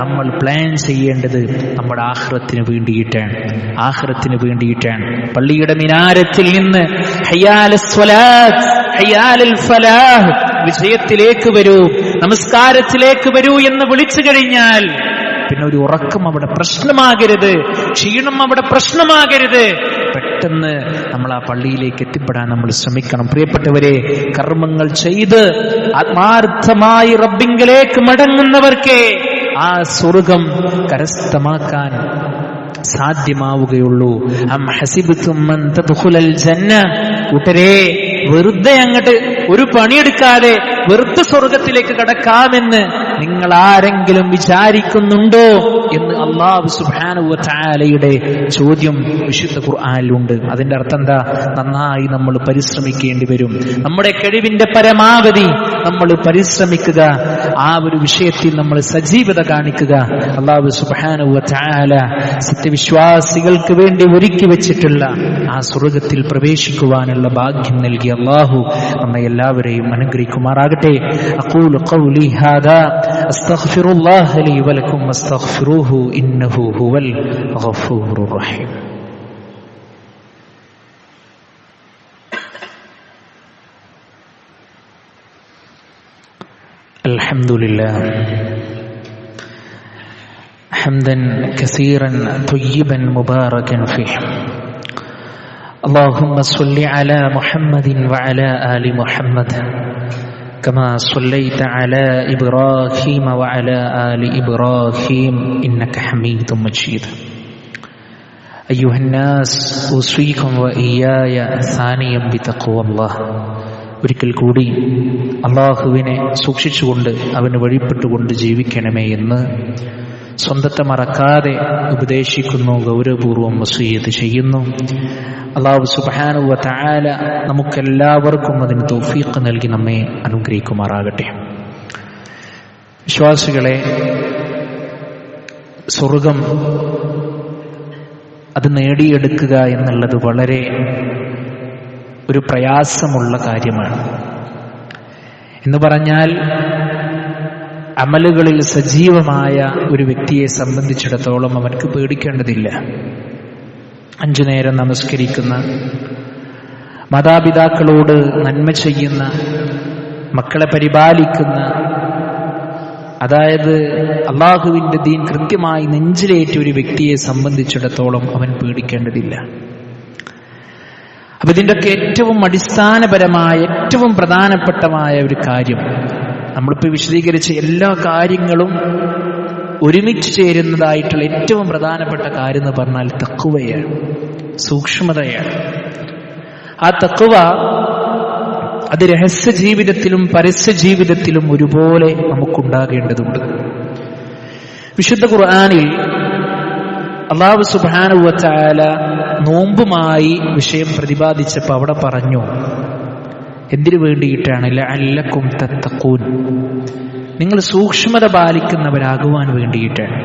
നമ്മൾ പ്ലാൻ ചെയ്യേണ്ടത് നമ്മുടെ ആഖിറത്തിന് വേണ്ടിയിട്ടാണ്. പള്ളിയുടെ മിനാരത്തിൽ നിന്ന് ഹയ്യാലസ് സ്വലാത്ത്, ഹയ്യാലൽ ഫലാഹ്, വിജയത്തിലേക്ക് വരൂ, നമസ്കാരത്തിലേക്ക് വരൂ എന്ന് വിളിച്ചു കഴിഞ്ഞാൽ പിന്നെ ഒരു ഉറക്കം അവിടെ പ്രശ്നമാകരുത്, ക്ഷീണം അവിടെ പ്രശ്നമാകരുത്. പെട്ടെന്ന് നമ്മൾ ആ പള്ളിയിലേക്ക് എത്തിപ്പെടാൻ നമ്മൾ ശ്രമിക്കണം. പ്രിയപ്പെട്ടവരെ, കർമ്മങ്ങൾ ചെയ്ത് ആത്മാർത്ഥമായി റബ്ബിങ്കലേക്ക് മടങ്ങുന്നവർക്ക് ആ സ്വർഗം കരസ്ഥമാക്കാൻ സാധ്യമാവുകയുള്ളൂ. അം ഹസിബ്തും മൻ തദ്ഖുലൽ ജന്ന, കൂട്ടരെ, വെറുതെ അങ്ങോട്ട് ഒരു പണിയെടുക്കാതെ വെറുതെ സ്വർഗത്തിലേക്ക് കടക്കാമെന്ന് നിങ്ങൾ ആരെങ്കിലും വിചാരിക്കുന്നുണ്ടോ എന്ന് അല്ലാഹു സുബ്ഹാനഹു വ തആലയുടെ ചോദ്യം വിശുദ്ധ ഖുർആനിലുണ്ട്. അതിന്റെ അർത്ഥം എന്താ? നന്നായി നമ്മൾ പരിശ്രമിക്കേണ്ടി വരും. നമ്മുടെ കഴിവിന്റെ പരമാവധി നമ്മൾ പരിശ്രമിക്കുക, ആ ഒരു വിഷയത്തിൽ നമ്മൾ സജീവത കാണിക്കുക. അല്ലാഹു സുബ്ഹാനഹു വ തആല സത്യവിശ്വാസികൾക്ക് വേണ്ടി ഒരുക്കി വെച്ചിട്ടുള്ള ആ സ്വർഗത്തിൽ പ്രവേശിക്കുവാനുള്ള ഭാഗ്യം നൽകി അല്ലാഹു നമ്മെ എല്ലാവരെയും അനുഗ്രഹിക്കുമാറാകട്ടെ. അഖൂലു ഖൗലി ഹാദാ അസ്തഗ്ഫിറുല്ലാഹ ലി വലക്കും വസ്തഗ്ഫിറൂഹു ഇന്നഹു ഹുവൽ ഗഫൂറുർ റഹീം. അൽഹംദുലില്ലാഹ് ഹംദൻ കസീറൻ ത്വയ്യിബൻ മുബാറകൻ ഫീഹി. اللهم صل على محمد وعلى آل محمد كما صليت على إبراهيم وعلى آل إبراهيم إنك حميد مجيد. أيها الناس أوصيكم وإياي ثانيا بتقوى الله. ഒരിക്കൽ കൂടി അള്ളാഹുവിനെ സൂക്ഷിച്ചുകൊണ്ട് അവന് വഴിപ്പെട്ടുകൊണ്ട് ജീവിക്കണമേ എന്ന് സ്വന്തത്തെ മറക്കാതെ ഉപദേശിക്കുന്നു, ഗൗരവപൂർവ്വം വസിയ്യത്ത് ചെയ്യുന്നു. അല്ലാഹു സുബ്ഹാനഹു വ തആല നമുക്കെല്ലാവർക്കും അതിന് തൗഫീഖ് നൽകി നമ്മെ അനുഗ്രഹിക്കുമാറാകട്ടെ. വിശ്വാസികളെ, സ്വർഗം അത് നേടിയെടുക്കുക എന്നുള്ളത് വളരെ ഒരു പ്രയാസമുള്ള കാര്യമാണ്. എന്ന് പറഞ്ഞാൽ അമലുകളിൽ സജീവമായ ഒരു വ്യക്തിയെ സംബന്ധിച്ചിടത്തോളം അവർക്ക് പേടിക്കേണ്ടതില്ല. 5 നേരം നമസ്കരിക്കുന്ന, മാതാപിതാക്കളോട് നന്മ ചെയ്യുന്ന, മക്കളെ പരിപാലിക്കുന്ന, അതായത് അള്ളാഹുവിന്റെ ദീൻ കൃത്യമായി നെഞ്ചിലേറ്റ ഒരു വ്യക്തിയെ സംബന്ധിച്ചിടത്തോളം അവൻ പേടിക്കേണ്ടതില്ല. അപ്പൊ ഇതിൻ്റെയൊക്കെ ഏറ്റവും അടിസ്ഥാനപരമായ, ഏറ്റവും പ്രധാനപ്പെട്ടമായ ഒരു കാര്യം, നമ്മളിപ്പോൾ വിശദീകരിച്ച എല്ലാ കാര്യങ്ങളും ഒരുമിച്ച് ചേരുന്നതായിട്ടുള്ള ഏറ്റവും പ്രധാനപ്പെട്ട കാര്യം എന്ന് പറഞ്ഞാൽ തഖ്വയാണ്, സൂക്ഷ്മതയാണ്. ആ തഖ്വ അത് രഹസ്യ ജീവിതത്തിലും പരസ്യ ജീവിതത്തിലും ഒരുപോലെ നമുക്കുണ്ടാകേണ്ടതുണ്ട്. വിശുദ്ധ ഖുർആനിൽ അല്ലാഹു സുബ്ഹാനഹു വ തആല നോമ്പുമായി വിഷയം പ്രതിപാദിച്ചപ്പോൾ അവിടെ പറഞ്ഞു, എന്തിനു വേണ്ടിയിട്ടാണ്? ലഅല്ലക്കും തത്തഖൂൻ, നിങ്ങൾ സൂക്ഷ്മത പാലിക്കുന്നവരാകുവാൻ വേണ്ടിയിട്ടാണ്.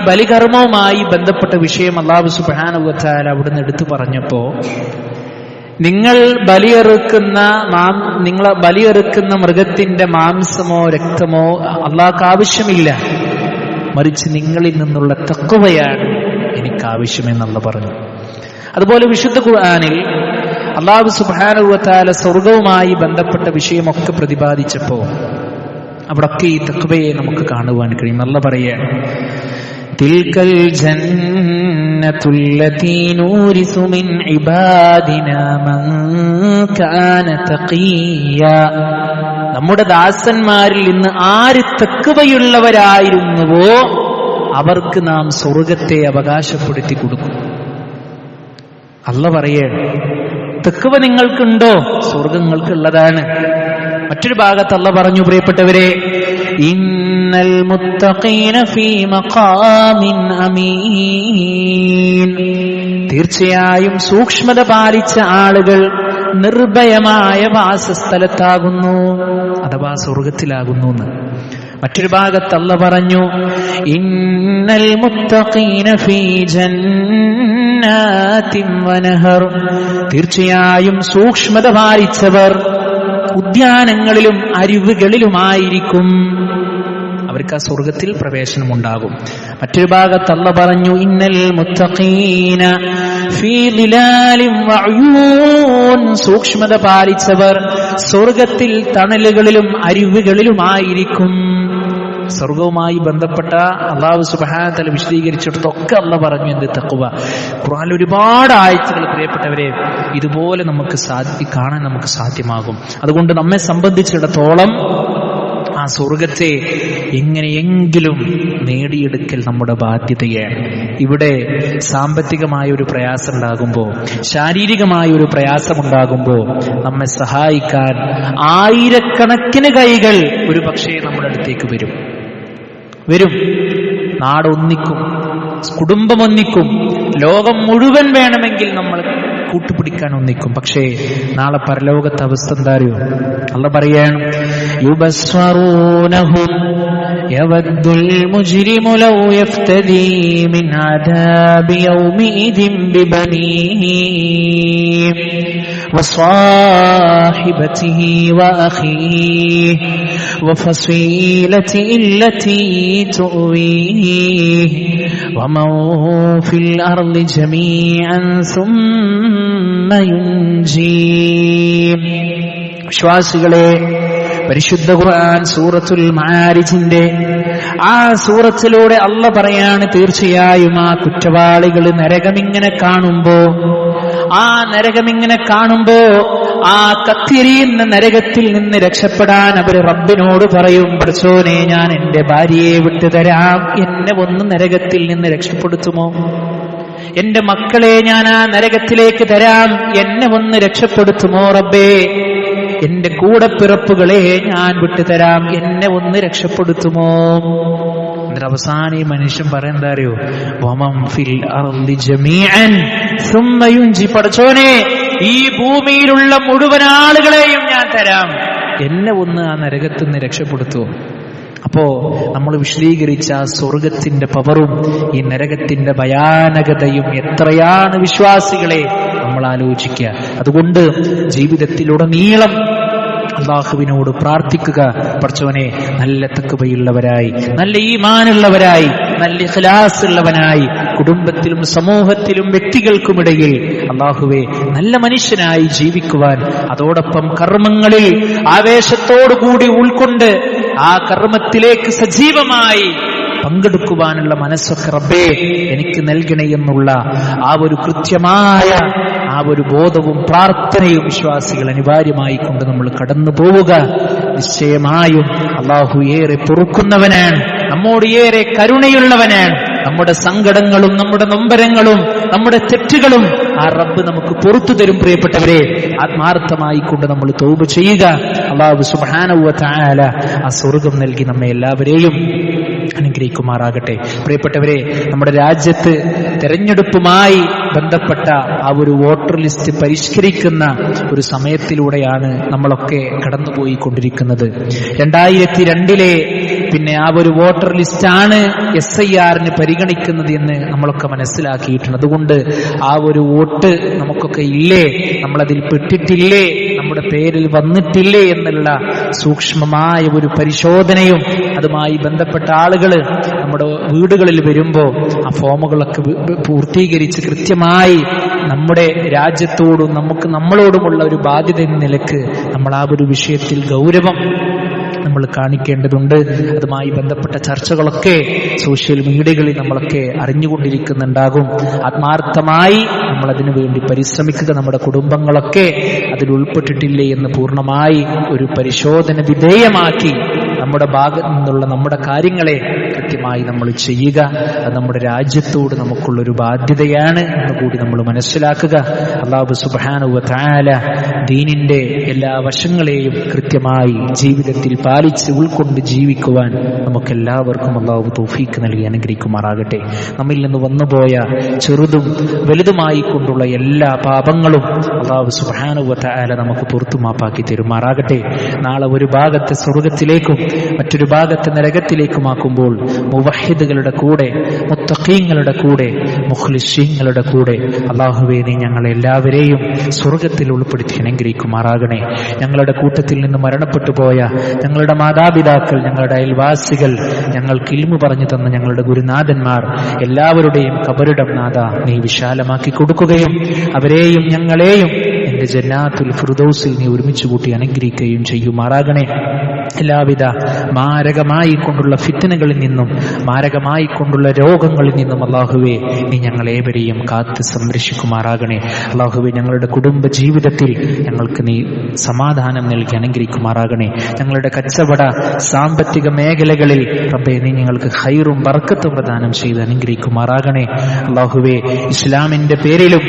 ബലികർമ്മവുമായി ബന്ധപ്പെട്ട വിഷയം അല്ലാഹു സുബ്ഹാനഹു വ തആല അവിടുന്ന് എടുത്തു പറഞ്ഞപ്പോ, നിങ്ങൾ ബലിയെറുക്കുന്ന മൃഗത്തിന്റെ മാംസമോ രക്തമോ അള്ളാഹ്ക്ക് ആവശ്യമില്ല, മറിച്ച് നിങ്ങളിൽ നിന്നുള്ള തഖ്വയാണ് എനിക്ക് ആവശ്യമെന്നുള്ള പറഞ്ഞു. അതുപോലെ വിശുദ്ധ ഖുർആനിൽ അല്ലാഹു സുബ്ഹാനഹു വ തആല സ്വർഗവുമായി ബന്ധപ്പെട്ട വിഷയമൊക്കെ പ്രതിപാദിച്ചപ്പോൾ അവിടൊക്കെ ഈ തഖ്വയെ നമുക്ക് കാണുവാൻ കഴിയും. അല്ലാഹു പറയാണ്, തിൽകൽ ജന്നത്തുല്ലതീ നൂരിസു മിൻ ഇബാദിനാ മൻ കാന തഖിയ്യ, നമ്മുടെ ദാസന്മാരിൽ നിന്ന് ആര് തഖ്വയുള്ളവരായിരുന്നുവോ അവർക്ക് നാം സ്വർഗത്തെ അവകാശപ്പെടുത്തി കൊടുക്കും. അല്ലാഹു പറയാണ്, തഖ്വ നിങ്ങൾക്കുണ്ടോ? സ്വർഗങ്ങൾക്കുള്ളതാണ്. മറ്റൊരു ഭാഗത്ത് അല്ലാഹു പറഞ്ഞു, പ്രിയപ്പെട്ടവരെ, ഇന്നൽ മുത്തഖീന ഫീ മഖാമിൻ അമീൻ, തീർച്ചയായും സൂക്ഷ്മത പാലിച്ച ആളുകൾ നിർഭയമായ വാസസ്ഥലത്താകുന്നു, അഥവാ സ്വർഗത്തിലാകുന്നു എന്ന്. മറ്റൊരു ഭാഗത്ത് അല്ലാഹു പറഞ്ഞു, ഇന്നൽ മുത്തഖീന ഫീ ജന്നാതിൻ വനഹർ, തീർച്ചയായും സൂക്ഷ്മത പാലിച്ചവർ ഉദ്യാനങ്ങളിലും അരുവികളിലുമായിരിക്കും, അവർക്ക് ആ സ്വർഗത്തിൽ പ്രവേശനമുണ്ടാകും. മറ്റൊരു ഭാഗത്ത് അല്ലാഹു പറഞ്ഞു, ഇന്നൽ മുത്തഖീന ഫീ ളിലാലിൻ വഅയൂൻ, സൂക്ഷ്മത പാലിച്ചവർ സ്വർഗത്തിൽ തണലുകളിലും അരുവികളിലുമായിരിക്കും. സ്വർഗവുമായി ബന്ധപ്പെട്ട അല്ലാഹു സുബ്ഹാനഹു വ തആല വിശദീകരിച്ചിടത്തൊക്കെ അല്ലാഹു പറഞ്ഞു എന്ത്? തഖ്വ. ഖുർആനിൽ ഒരുപാട് ആയത്തുകൾ പ്രിയപ്പെട്ടവരെ ഇതുപോലെ നമുക്ക് കാണാൻ നമുക്ക് സാധ്യമാകും. അതുകൊണ്ട് നമ്മെ സംബന്ധിച്ചിടത്തോളം ആ സ്വർഗത്തെ എങ്ങനെയെങ്കിലും നേടിയെടുക്കൽ നമ്മുടെ ബാധ്യതയാണ്. ഇവിടെ സാമ്പത്തികമായ ഒരു പ്രയാസം ഉണ്ടാകുമ്പോൾ, ശാരീരികമായ ഒരു പ്രയാസമുണ്ടാകുമ്പോൾ നമ്മെ സഹായിക്കാൻ ആയിരക്കണക്കിന് കൈകൾ ഒരു പക്ഷേ നമ്മുടെ അടുത്തേക്ക് വരും. നാടൊന്നിക്കും, കുടുംബമൊന്നിക്കും, ലോകം മുഴുവൻ വേണമെങ്കിൽ നമ്മൾ കൂട്ടുപിടിക്കാൻ ഒന്നിക്കും. പക്ഷേ നാളെ പരലോകത്തെ അവസ്ഥ എന്താ അറിയോ? അല്ലാഹു പറയാണ്, യുബസ്വറൂനഹും യവദ്ദുൽ മുജ്രിമു ലൗ യഫ്തദീ മിൻ അദാബി യൗമിഇദിൻ ബിബനീഹി വസ്വാഹിബതിഹി വഅഖീഹി വഫസീലതിഹി അല്ലതീ തുവീഹി വമൻ ഫിൽ അർളി ജമീഅൻ സുമ്മ യുൻജീ. വിശ്വാസികളെ, പരിശുദ്ധ ഖുർആൻ സൂറത്തുൽ മആരിജിന്റെ ആ സൂറത്തിലൂടെ അല്ലാഹു പറയാണ്, തീർച്ചയായും ആ കുറ്റവാളികൾ നരകമിങ്ങനെ കാണുമ്പോ ആ കത്തിരിയുന്ന നരകത്തിൽ നിന്ന് രക്ഷപ്പെടാൻ അവർ റബ്ബിനോട് പറയും, പടച്ചോനെ ഞാൻ എന്റെ ഭാര്യയെ വിട്ടുതരാം, എന്നെ ഒന്ന് നരകത്തിൽ നിന്ന് രക്ഷപ്പെടുത്തുമോ? എന്റെ മക്കളെ ഞാൻ ആ നരകത്തിലേക്ക് തരാം, എന്നെ ഒന്ന് രക്ഷപ്പെടുത്തുമോ റബ്ബേ? എന്റെ കൂടപ്പിറപ്പുകളെ ഞാൻ വിട്ടുതരാം, എന്നെ ഒന്ന് രക്ഷപ്പെടുത്തുമോ? എന്നിട്ട് അവസാനം ഈ മനുഷ്യൻ പറയുന്നത് അറിയോ? വമൻ ഫിൽ അർളി ജമീഅൻ സുമ്മ യുൻജി, പടച്ചോനെ ഈ ഭൂമിയിലുള്ള മുഴുവൻ ആളുകളെയും ഞാൻ തരാം, എന്നെ ഒന്ന് ആ നരകത്തിൽ നിന്ന് രക്ഷപ്പെടുത്തുമോ? അപ്പോ നമ്മൾ വിശദീകരിച്ച സ്വർഗത്തിന്റെ പവറും ഈ നരകത്തിന്റെ ഭയാനകതയും എത്രയാണ് വിശ്വാസികളെ നമ്മൾ ആലോചിക്കുക. അതുകൊണ്ട് ജീവിതത്തിലുടനീളം അല്ലാഹുവിനോട് പ്രാർത്ഥിക്കുക, പടച്ചവനെ നല്ല തഖ്വയുള്ളവരായി, നല്ല ഈമാനുള്ളവരായി, നല്ല ഇഖ്ലാസ് ഉള്ളവനായി കുടുംബത്തിലും സമൂഹത്തിലും വ്യക്തികൾക്കുമിടയിൽ അല്ലാഹുവേ നല്ല മനുഷ്യനായി ജീവിക്കുവാൻ, അതോടൊപ്പം കർമ്മങ്ങളിൽ ആവേശത്തോടുകൂടി ഉൾക്കൊണ്ട് ആ കർമ്മത്തിലേക്ക് സജീവമായി പങ്കെടുക്കുവാനുള്ള മനസ്സൊക്കെ റബ്ബേ എനിക്ക് നൽകണേ എന്നുള്ള ആ ഒരു കൃത്യമായ ആ ഒരു ബോധവും പ്രാർത്ഥനയും വിശ്വാസികൾ അനിവാര്യമായി കൊണ്ട് നമ്മൾ കടന്നു പോവുക. നിശ്ചയമായും അല്ലാഹു ഏറെ പൊറുക്കുന്നവനാണ്, നമ്മോട് ഏറെ കരുണയുള്ളവനാണ്. നമ്മുടെ സങ്കടങ്ങളും നമ്മുടെ നൊമ്പരങ്ങളും നമ്മുടെ തെറ്റുകളും ആ റബ്ബ് നമുക്ക് പുറത്തു തരും. പ്രിയപ്പെട്ടവരെ, ആത്മാർത്ഥമായി കൊണ്ട് നമ്മൾ തൗബ ചെയ്യുക. അല്ലാഹു സുബ്ഹാനഹു വ തആല ആ സ്വർഗം നൽകി നമ്മെ എല്ലാവരെയും അനുഗ്രഹിക്കുമാറാകട്ടെ. പ്രിയപ്പെട്ടവരെ, നമ്മുടെ രാജ്യത്ത് തെരഞ്ഞെടുപ്പുമായി ബന്ധപ്പെട്ട ആ ഒരു വോട്ടർ ലിസ്റ്റ് പരിഷ്കരിക്കുന്ന ഒരു സമയത്തിലൂടെയാണ് നമ്മളൊക്കെ കടന്നുപോയിക്കൊണ്ടിരിക്കുന്നത്. 2002 പിന്നെ ആ ഒരു വോട്ടർ ലിസ്റ്റാണ് SIR പരിഗണിക്കുന്നത് എന്ന് നമ്മളൊക്കെ മനസ്സിലാക്കിയിട്ടുണ്ട്. അതുകൊണ്ട് ആ ഒരു വോട്ട് നമുക്കൊക്കെ ഇല്ലേ, നമ്മളതിൽ പെട്ടിട്ടില്ലേ, നമ്മുടെ പേരിൽ വന്നിട്ടില്ലേ എന്നുള്ള സൂക്ഷ്മമായ ഒരു പരിശോധനയും അതുമായി ബന്ധപ്പെട്ട ആളുകൾ നമ്മുടെ വീടുകളിൽ വരുമ്പോൾ ആ ഫോമുകളൊക്കെ പൂർത്തീകരിച്ച് കൃത്യമായി നമ്മുടെ രാജ്യത്തോടും നമ്മളോടുമുള്ള ഒരു ബാധ്യത എന്ന നിലക്ക് നമ്മൾ ആ ഒരു വിഷയത്തിൽ ഗൗരവം നമ്മൾ കാണിക്കേണ്ടതുണ്ട്. അതുമായി ബന്ധപ്പെട്ട ചർച്ചകളൊക്കെ സോഷ്യൽ മീഡിയകളിൽ നമ്മളൊക്കെ അറിഞ്ഞുകൊണ്ടിരിക്കുന്നുണ്ടാകും. ആത്മാർത്ഥമായി നമ്മൾ അതിനു വേണ്ടി പരിശ്രമിക്കുക. നമ്മുടെ കുടുംബങ്ങളൊക്കെ അതിൽ ഉൾപ്പെട്ടിട്ടില്ലേ എന്ന് പൂർണ്ണമായി ഒരു പരിശോധന വിധേയമാക്കി നമ്മുടെ ഭാഗത്ത് നിന്നുള്ള നമ്മുടെ കാര്യങ്ങളെ കൃത്യമായി നമ്മൾ ചെയ്യുക. അത് നമ്മുടെ രാജ്യത്തോട് നമുക്കുള്ളൊരു ബാധ്യതയാണ് എന്ന് കൂടി നമ്മൾ മനസ്സിലാക്കുക. അല്ലാഹു സുബ്ഹാനഹു വ തആല ദീനിന്റെ എല്ലാ വശങ്ങളെയും കൃത്യമായി ജീവിതത്തിൽ പാലിച്ച് ഉൾക്കൊണ്ട് ജീവിക്കുവാൻ നമുക്കെല്ലാവർക്കും അല്ലാഹു തൗഫീഖ് നൽകി അനുഗ്രഹിക്കുമാറാകട്ടെ. നമ്മിൽ നിന്ന് വന്നുപോയ ചെറുതും വലുതുമായി കൊണ്ടുള്ള എല്ലാ പാപങ്ങളും അല്ലാഹു സുബ്ഹാനഹു വ തആല നമുക്ക് പുറത്തു മാപ്പാക്കി തരുമാറാകട്ടെ. നാളെ ഒരു ഭാഗത്തെ സ്വർഗത്തിലേക്കും മറ്റൊരു ഭാഗത്തെ നരകത്തിലേക്കുമാക്കുമ്പോൾ മുവഹിദുകളുടെ കൂടെ, മുത്തഖീങ്ങളുടെ കൂടെ, മുഖ്ലിസീങ്ങളുടെ കൂടെ അല്ലാഹുവേ നീ ഞങ്ങളെ എല്ലാവരെയും സ്വർഗത്തിൽ ഉൾപ്പെടുത്തി അനുഗ്രഹിക്കുമാറാകണേ. ഞങ്ങളുടെ കൂട്ടത്തിൽ നിന്ന് മരണപ്പെട്ടു പോയ ഞങ്ങളുടെ മാതാപിതാക്കൾ, ഞങ്ങളുടെ അയൽവാസികൾ, ഞങ്ങൾക്ക് ഇൽമു പറഞ്ഞു തന്ന ഞങ്ങളുടെ ഗുരുനാഥന്മാർ എല്ലാവരുടെയും ഖബറിടം നാഥ നീ വിശാലമാക്കി കൊടുക്കുകയും അവരെയും ഞങ്ങളെയും നിന്റെ ജന്നാത്തുൽ ഫിർദൗസിൽ നീ ഒരുമിച്ച് കൂട്ടി അനുഗ്രഹിക്കുകയും ചെയ്യുമാറാകണേ. എല്ലാവിധ മാരകമായി കൊണ്ടുള്ള ഫിത്നകളിൽ നിന്നും മാരകമായി കൊണ്ടുള്ള രോഗങ്ങളിൽ നിന്നും അല്ലാഹുവേ നീ ഞങ്ങളേവരെയും കാത്ത് സംരക്ഷിക്കുമാറാകണേ. അല്ലാഹുവേ ഞങ്ങളുടെ കുടുംബ ജീവിതത്തിൽ ഞങ്ങൾക്ക് നീ സമാധാനം നൽകി അനുഗ്രഹിക്കുമാറാകണേ. ഞങ്ങളുടെ കച്ചവട സാമ്പത്തിക മേഖലകളിൽ റബ്ബേ നീ ഞങ്ങൾക്ക് ഖൈറും ബർക്കത്തും പ്രദാനം ചെയ്ത് അനുഗ്രഹിക്കുമാറാകണേ. അല്ലാഹുവേ ഇസ്ലാമിന്റെ പേരിലും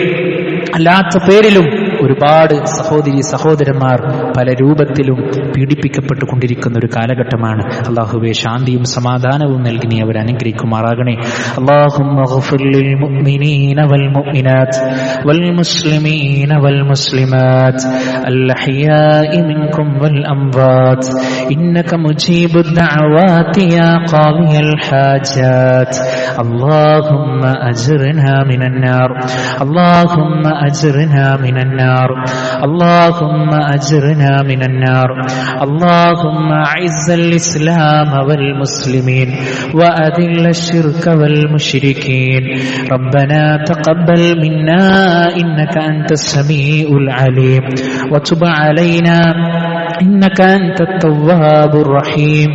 അല്ലാത്ത പേരിലും ഒരുപാട് സഹോദരി സഹോദരന്മാർ പല രൂപത്തിലും പീഡിപ്പിക്കപ്പെട്ടുകൊണ്ടിരിക്കുന്ന ഒരു കാലഘട്ടമാണ്. അല്ലാഹുവേ ശാന്തിയും സമാധാനവും നൽകി നീ അവരെ അനുഗ്രഹിക്കുമാറാകണേ. അല്ലാഹുമ്മ ഗ്ഫിർ ലിൽ മുഅ്മിനീന വൽ മുഅ്മിനാത്ത് വൽ മുസ്ലിമീന വൽ മുസ്ലിമാത്ത് അൽ അഹ്യാഇ മിൻകും വൽ അംവാത്ത് ഇന്നക മുജീബുദ് ദഅവാതി യാ ഖാദിയൽ ഹാജാത്ത്. അല്ലാഹുമ്മ അജ്റിനാ മിനൻ നാർ, അല്ലാഹുമ്മ അജ്റിനാ മിനൻ നാർ, اللهم أجرنا من النار. اللهم أعز الإسلام والمسلمين وأذل الشرك والمشركين. ربنا تقبل منا إنك أنت السميع العليم وتب علينا إنك أنت التواب الرحيم.